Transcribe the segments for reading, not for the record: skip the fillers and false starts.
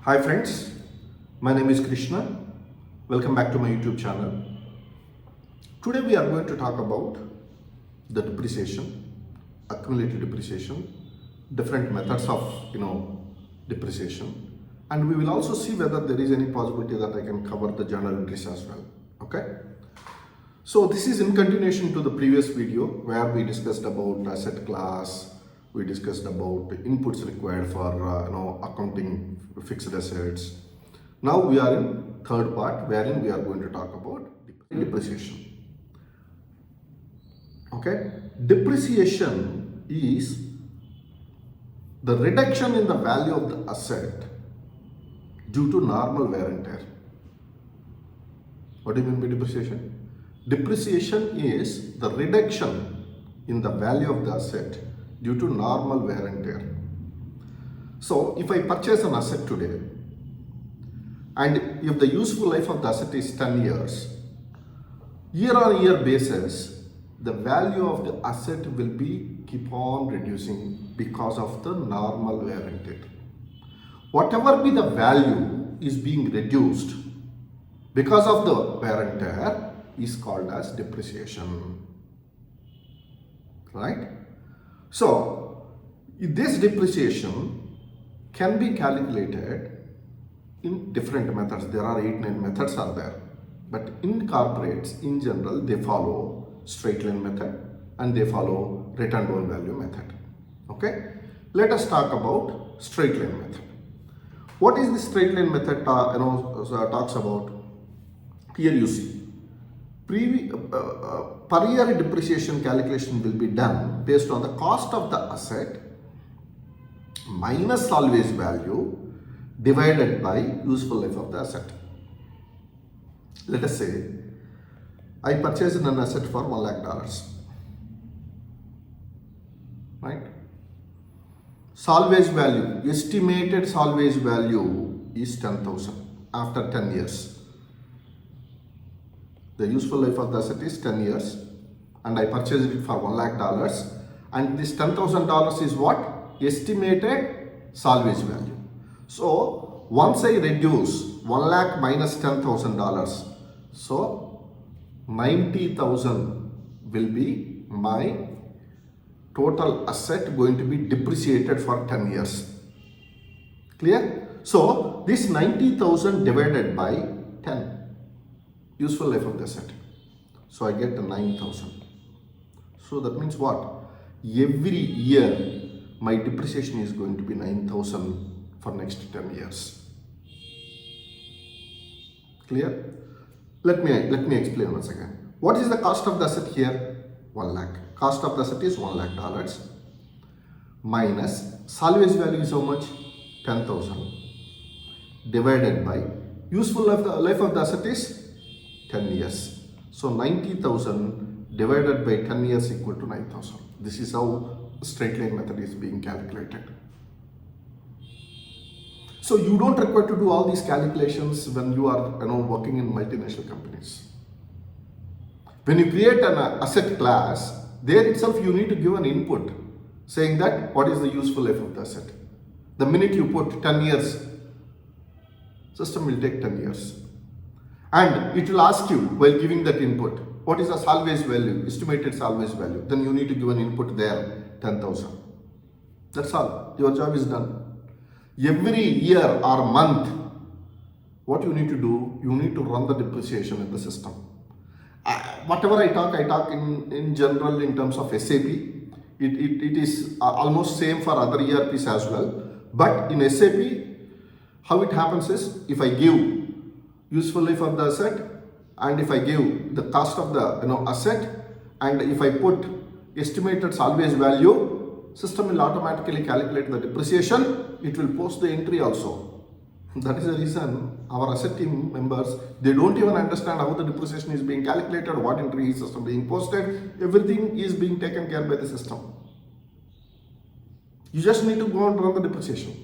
Hi friends, my name is Krishna. Welcome back to my YouTube channel. Today we are going to talk about the depreciation, accumulated depreciation, different methods of depreciation, and we will also see whether there is any possibility that I can cover the journal entries as well. Okay. So this is in continuation to the previous video where we discussed about asset class. We discussed about the inputs required for accounting fixed assets. Now we are in third part wherein we are going to talk about depreciation. Okay, depreciation is the reduction in the value of the asset due to normal wear and tear. What do you mean by depreciation? Depreciation is the reduction in the value of the asset due to normal wear and tear. So if I purchase an asset today and if the useful life of the asset is 10 years, year on year basis, the value of the asset will be keep on reducing because of the normal wear and tear. Whatever be the value is being reduced because of the wear and tear is called as depreciation, right? So this depreciation can be calculated in different methods. There are 8-9 methods are there, but in corporates in general they follow straight line method and they follow return on value method. Okay, let us talk about straight line method. What is the straight line method talks about? Here you see per year depreciation calculation will be done based on the cost of the asset minus salvage value divided by useful life of the asset. Let us say I purchased an asset for $1 lakh, right? Salvage value, estimated salvage value is 10,000 after 10 years. The useful life of the asset is 10 years and I purchased it for $1 lakh, and this $10,000 is what? Estimated salvage value. So once I reduce 1 lakh minus $10,000, so 90,000 will be my total asset going to be depreciated for 10 years. Clear? So this 90,000 divided by 10. Useful life of the asset. So I get the 9,000. So that means what? Every year my depreciation is going to be 9,000 for next 10 years. Clear? Let me explain once again. What is the cost of the asset here? 1 lakh. Cost of the asset is $1 lakh minus salvage value is how much? 10,000 divided by useful life of the asset is 10 years. So 90,000 divided by 10 years equal to 9,000. This is how straight line method is being calculated. So you don't require to do all these calculations when you are working in multinational companies. When you create an asset class, there itself you need to give an input saying that what is the useful life of the asset. The minute you put 10 years, system will take 10 years. And it will ask you while giving that input, what is the salvage value, estimated salvage value. Then you need to give an input there, 10,000. That's all. Your job is done. Every year or month, what you need to do, you need to run the depreciation in the system. Whatever I talk in general in terms of SAP. It is almost same for other ERPs as well. But in SAP, how it happens is, if I give useful life of the asset and if I give the cost of the asset and if I put estimated salvage value, system will automatically calculate the depreciation. It will post the entry also. That is the reason our asset team members, they don't even understand how the depreciation is being calculated, what entry is system being posted. Everything is being taken care by the system. You just need to go and run the depreciation.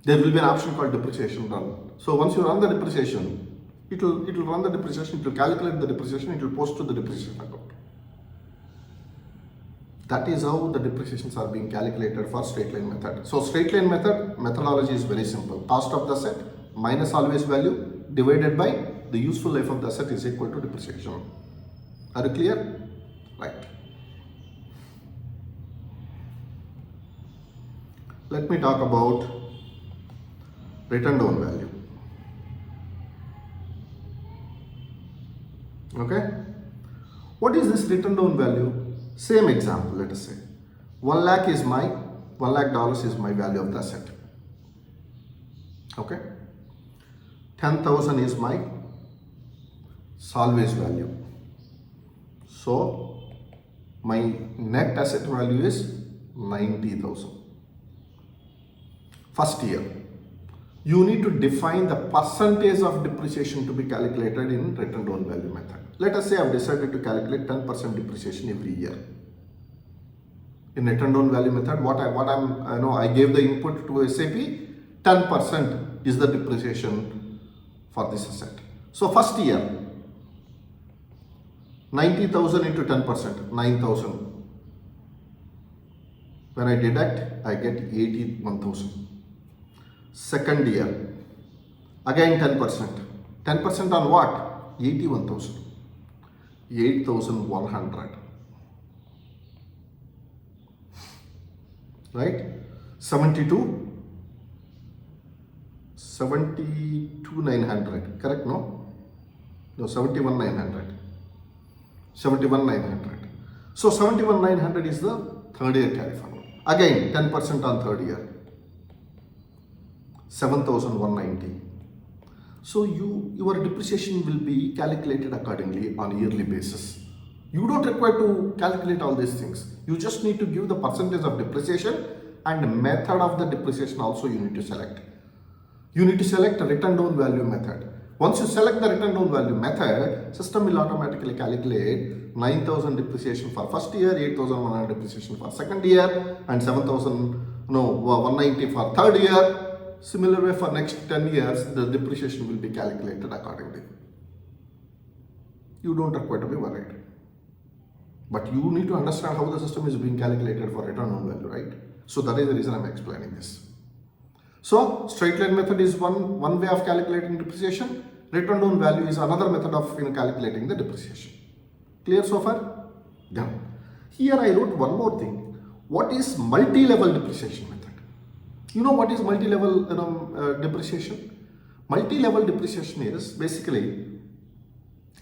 There will be an option called depreciation run. So once you run the depreciation, it will run the depreciation, it will calculate the depreciation, it will post to the depreciation account. That is how the depreciations are being calculated for straight line method. So straight line methodology is very simple. Cost of the asset minus always value divided by the useful life of the asset is equal to depreciation. Are you clear? Right. Let me talk about written down value. Okay. What is this written down value? Same example, let us say. 1 lakh is my $1 lakh is my value of the asset. Okay. 10,000 is my salvage value. So my net asset value is 90,000. First year, you need to define the percentage of depreciation to be calculated in written down value method. Let us say I have decided to calculate 10% depreciation every year. In written down value method, I gave the input to SAP, 10% is the depreciation for this asset. So first year, 90,000 into 10%, 9,000. When I deduct, I get 81,000. Second year, again 10%. 10% on what? 81,000. 8,100. Right? 72,900. Correct? No, 71,900. 71,900. So 71,900 is the third year tariff. Again 10% on third year. 7,190. So your depreciation will be calculated accordingly on yearly basis. You don't require to calculate all these things. You just need to give the percentage of depreciation and method of the depreciation also you need to select. You need to select a written down value method. Once you select the written down value method, system will automatically calculate 9,000 depreciation for first year, 8,100 depreciation for second year, and 190 for third year. Similar way for next 10 years, the depreciation will be calculated accordingly. You don't require to be worried. But you need to understand how the system is being calculated for return on value, right? So that is the reason I'm explaining this. So straight line method is one way of calculating depreciation. Return on value is another method of calculating the depreciation. Clear so far? Done. Here I wrote one more thing. What is multi-level depreciation method? You know what is multi-level depreciation? Multi-level depreciation is basically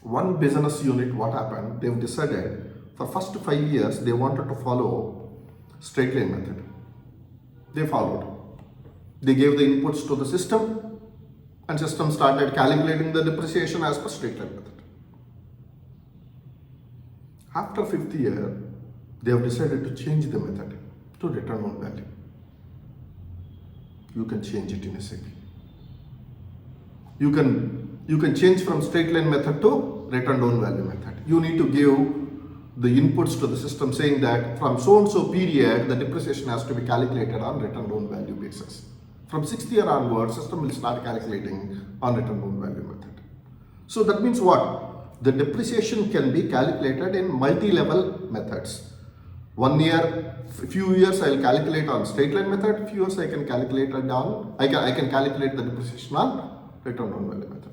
one business unit. What happened? They've decided for first 5 years they wanted to follow straight line method. They followed. They gave the inputs to the system, and system started calculating the depreciation as per straight line method. After 5th year, they have decided to change the method to return on value. You can change it in SAP. You can change from straight line method to return down value method. You need to give the inputs to the system saying that from so and so period the depreciation has to be calculated on return down value basis. From 6th year onwards, system will start calculating on return down value method. So that means what? The depreciation can be calculated in multi-level methods. 1 year, few years I will calculate on straight line method, few years I can calculate it on, I can calculate the depreciation on return on value method.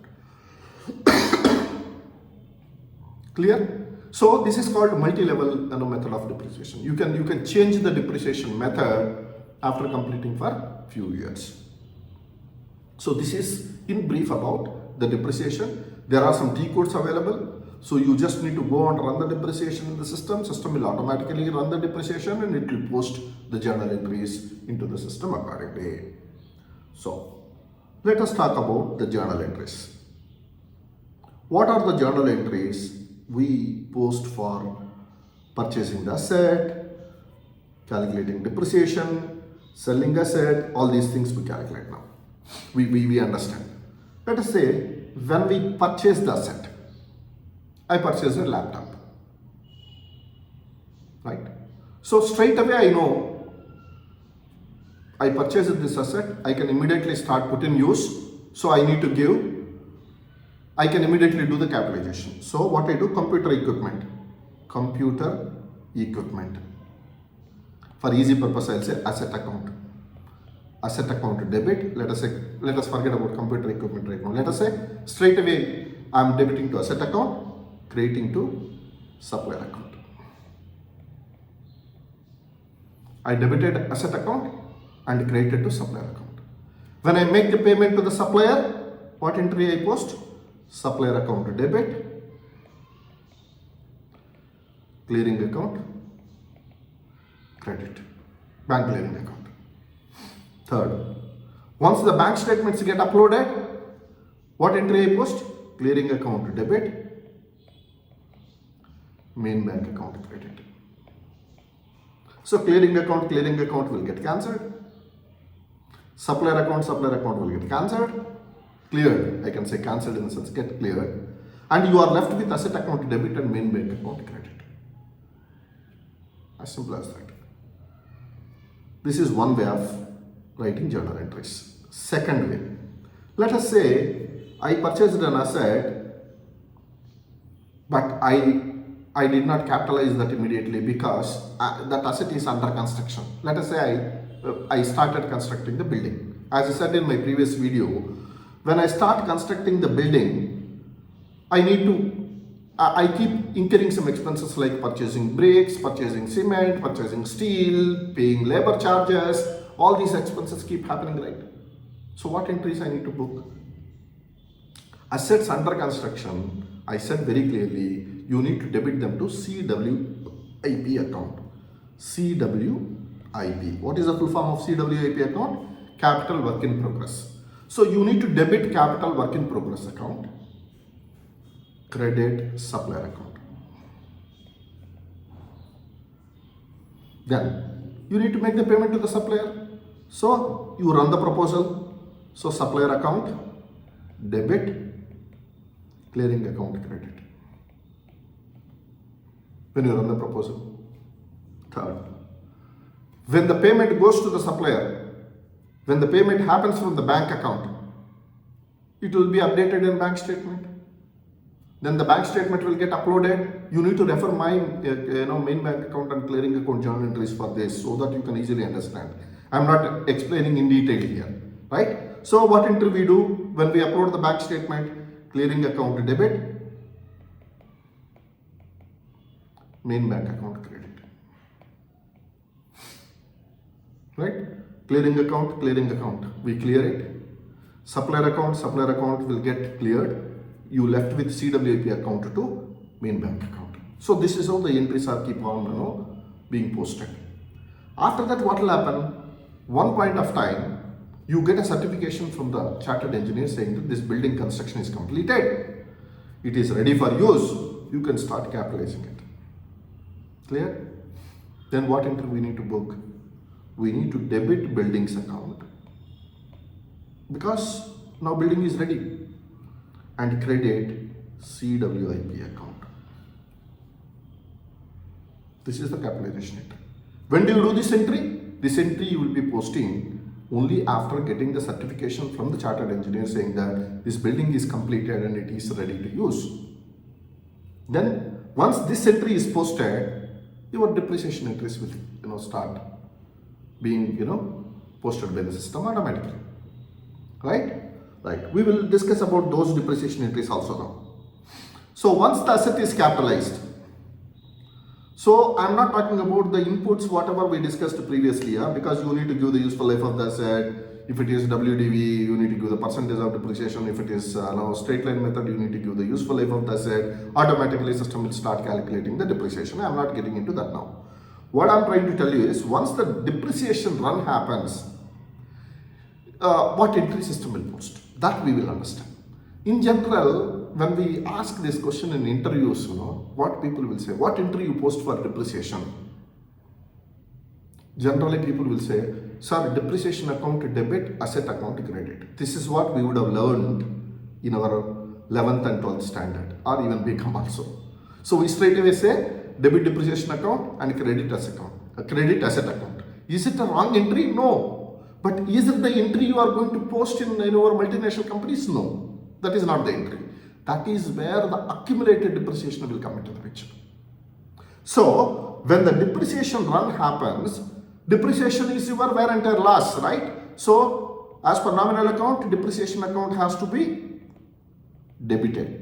Clear? So this is called multi-level method of depreciation. You can change the depreciation method after completing for few years. So this is in brief about the depreciation. There are some T codes available. So you just need to go and run the depreciation in the system. System will automatically run the depreciation and it will post the journal entries into the system accordingly. So let us talk about the journal entries. What are the journal entries we post for purchasing the asset, calculating depreciation, selling asset, all these things we calculate now. We understand. Let us say when we purchase the asset, I purchased a laptop, right? So straight away I know I purchased this asset, I can immediately start put in use. So I need to I can immediately do the capitalization. So what I do, computer equipment. For easy purpose, I'll say asset account. Asset account debit. Let us forget about computer equipment right now. Let us say straight away I'm debiting to asset account, crediting to supplier account. I debited asset account and credited to supplier account. When I make the payment to the supplier, what entry I post? Supplier account debit, clearing account, credit, bank clearing account. Third, once the bank statements get uploaded, what entry I post? Clearing account debit, main bank account credit. So clearing account will get cancelled. Supplier account will get cancelled. Cleared, I can say cancelled in the sense get cleared. And you are left with asset account debit and main bank account credit. As simple as that. This is one way of writing journal entries. Second way, let us say I purchased an asset, but I did not capitalize that immediately because that asset is under construction. Let us say I started constructing the building. As I said in my previous video, when I start constructing the building, I keep incurring some expenses like purchasing bricks, purchasing cement, purchasing steel, paying labor charges. All these expenses keep happening, right? So what entries I need to book? Assets under construction, I said very clearly, you need to debit them to CWIP account. CWIP. What is the full form of CWIP account? Capital Work in Progress. So you need to debit capital work in progress account, credit supplier account. Then you need to make the payment to the supplier. So you run the proposal. So supplier account, debit, clearing account credit. When you run the proposal. Third, when the payment goes to the supplier, when the payment happens from the bank account, it will be updated in bank statement. Then the bank statement will get uploaded. You need to refer my main bank account and clearing account journal entries for this so that you can easily understand. I am not explaining in detail here, right? So what entry we do when we upload the bank statement? Clearing account debit, main bank account credit. Right? Clearing account, we clear it. Supplier account will get cleared. You left with CWIP account to main bank account. So this is how the entries are keep on being posted. After that, what will happen? One point of time, you get a certification from the chartered engineer saying that this building construction is completed. It is ready for use. You can start capitalizing it. Clear? Then what entry we need to book? We need to debit buildings account because now building is ready, and credit CWIP account. This is the capitalization entry. When do you do this entry? This entry you will be posting only after getting the certification from the chartered engineer saying that this building is completed and it is ready to use. Then once this entry is posted, your depreciation entries will start being posted by the system automatically. Right? We will discuss about those depreciation entries also now. So once the asset is capitalized, so I'm not talking about the inputs whatever we discussed previously, because you need to give the useful life of the asset. If it is WDV, you need to give the percentage of depreciation. If it is straight line method, you need to give the useful life of the asset. Automatically system will start calculating the depreciation. I'm not getting into that now. What I'm trying to tell you is once the depreciation run happens, what entry system will post? That we will understand. In general, when we ask this question in interviews, what people will say, what entry you post for depreciation? Generally, people will say, sir, depreciation account debit, asset account credit. This is what we would have learned in our 11th and 12th standard, or even BCom also. So we straight away say debit depreciation account and credit asset account. Is it a wrong entry? No. But is it the entry you are going to post in our multinational companies? No. That is not the entry. That is where the accumulated depreciation will come into the picture. So when the depreciation run happens, Depreciation is your wear and tear loss, right? So as per nominal account, depreciation account has to be debited.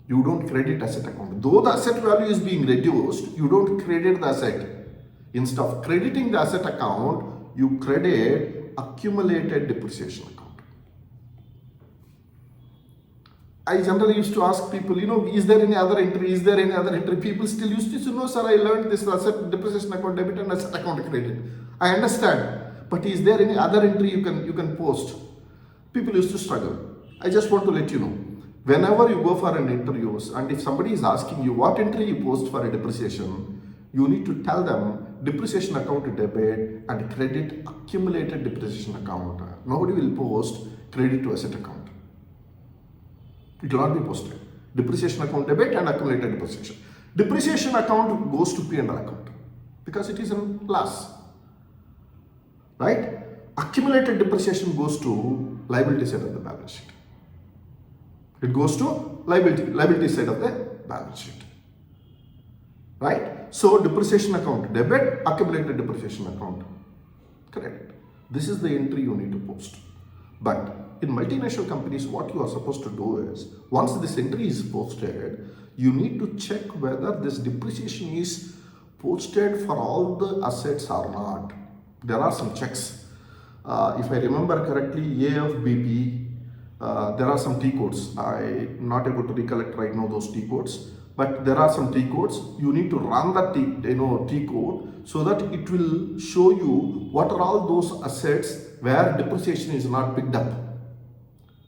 You don't credit asset account. Though the asset value is being reduced, you don't credit the asset. Instead of crediting the asset account, you credit accumulated depreciation account. I generally used to ask people, is there any other entry? Is there any other entry? People still used to say, no, sir, I learned this asset depreciation account debit and asset account credit. I understand, but is there any other entry you can post? People used to struggle. I just want to let you know, whenever you go for an interviews and if somebody is asking you what entry you post for a depreciation, you need to tell them depreciation account debit and credit accumulated depreciation account. Nobody will post credit to asset account. It will not be posted. Depreciation account debit and accumulated depreciation. Depreciation account goes to P&L account because it is a loss, right? Accumulated depreciation goes to liability side of the balance sheet. It goes to liability side of the balance sheet, right? So depreciation account debit, accumulated depreciation account credit. This is the entry you need to post. But in multinational companies, what you are supposed to do is, once this entry is posted, you need to check whether this depreciation is posted for all the assets or not. There are some checks. If I remember correctly, AFBP, there are some T codes. I'm not able to recollect right now those T codes, but there are some T codes. You need to run that T code so that it will show you what are all those assets where depreciation is not picked up.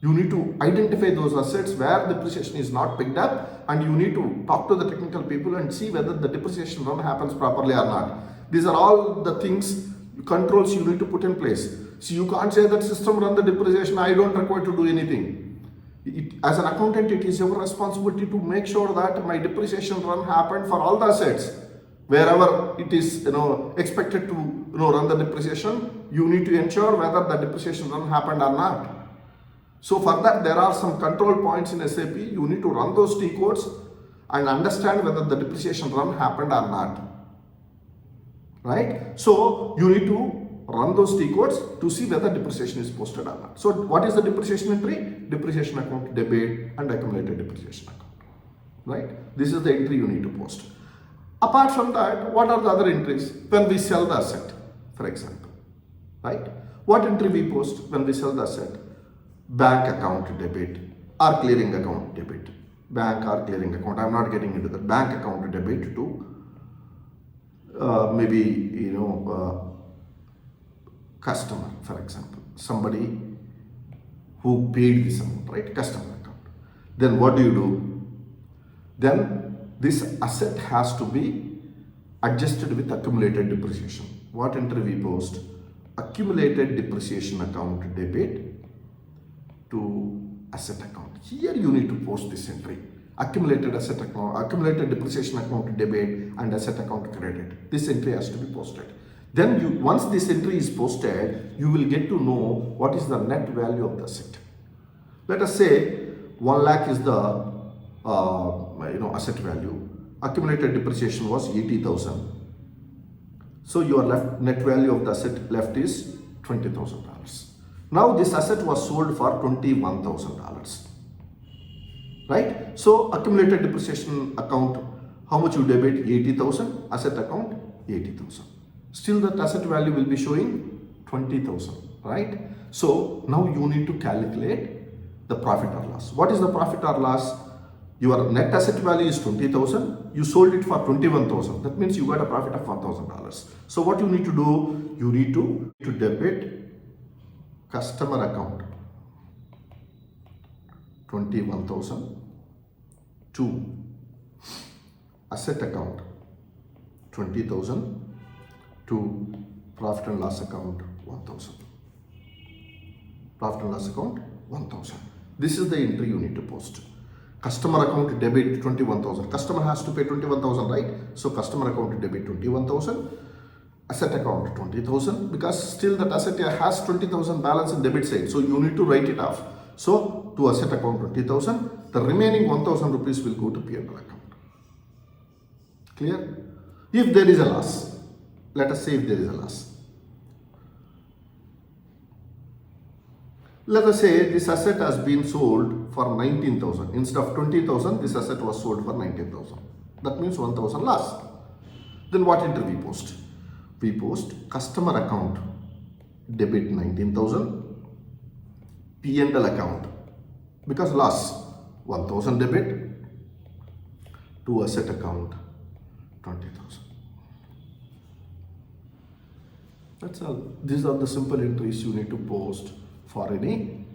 You need to identify those assets where depreciation is not picked up, and you need to talk to the technical people and see whether the depreciation run happens properly or not. These are all the things, controls you need to put in place. So you can't say that system run the depreciation, I don't require to do anything. As an accountant, it is your responsibility to make sure that my depreciation run happened for all the assets. Wherever it is expected to run the depreciation, you need to ensure whether the depreciation run happened or not. So for that, there are some control points in SAP. You need to run those T codes and understand whether the depreciation run happened or not. Right? So you need to run those T codes to see whether depreciation is posted or not. So what is the depreciation entry? Depreciation account debit and accumulated depreciation account. Right? This is the entry you need to post. Apart from that, what are the other entries? When we sell the asset, for example. Right? What entry we post when we sell the asset? Bank account debit or clearing account debit. Bank or clearing account. I'm not getting into the bank account debit to customer, for example. Somebody who paid this amount, right? Customer account. Then what do? Then this asset has to be adjusted with accumulated depreciation. What entry we post? Accumulated depreciation account debit to asset account. Here you need to post this entry. Accumulated asset account, accumulated depreciation account debit and asset account credit. This entry has to be posted. Then once this entry is posted, you will get to know what is the net value of the asset. Let us say 1 lakh is the asset value. Accumulated depreciation was 80,000. So your net value of the asset left is $20,000. Now this asset was sold for $21,000. Right? So accumulated depreciation account, how much you debit? 80,000. Asset account 80,000. Still that asset value will be showing 20,000. Right? So now you need to calculate the profit or loss. What is the profit or loss? Your net asset value is 20,000. You sold it for 21,000. That means you got a profit of $1,000. So what you need to do? You need to debit customer account 21,000 to asset account 20,000 to profit and loss account 1,000. Profit and loss account 1,000. This is the entry you need to post. Customer account debit 21,000. Customer has to pay 21,000, right? So customer account debit 21,000. Asset account 20,000, because still that asset has 20,000 balance in debit side. So you need to write it off. So to asset account 20,000, the remaining 1,000 rupees will go to P&L account. Clear? If there is a loss, Let us say if there is a loss. Let us say this asset has been sold for 19,000. Instead of 20,000, this asset was sold for 19,000. That means 1,000 loss. Then what entry we post? We post customer account debit 19,000, P&L account, because loss 1,000 debit, to asset account 20,000. That's all. These are the simple entries you need to post for any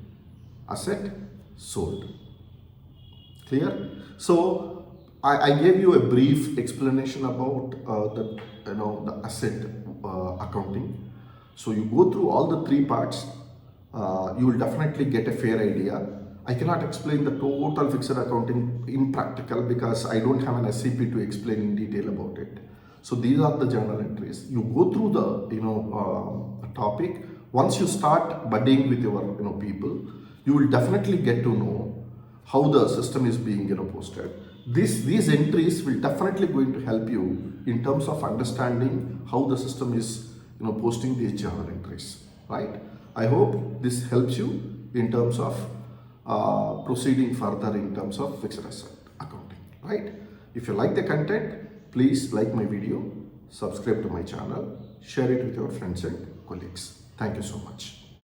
asset sold. Clear? So I gave you a brief explanation about the asset accounting. So you go through all the three parts. You will definitely get a fair idea. I cannot explain the total fixed accounting in practical because I don't have an SCP to explain in detail about it. So these are the journal entries. You go through the topic. Once you start budding with your people, you will definitely get to know how the system is being posted. These entries will definitely going to help you in terms of understanding how the system is posting these journal entries, right? I hope this helps you in terms of proceeding further in terms of fixed asset accounting, right? If you like the content, please like my video, subscribe to my channel, share it with your friends and colleagues. Thank you so much.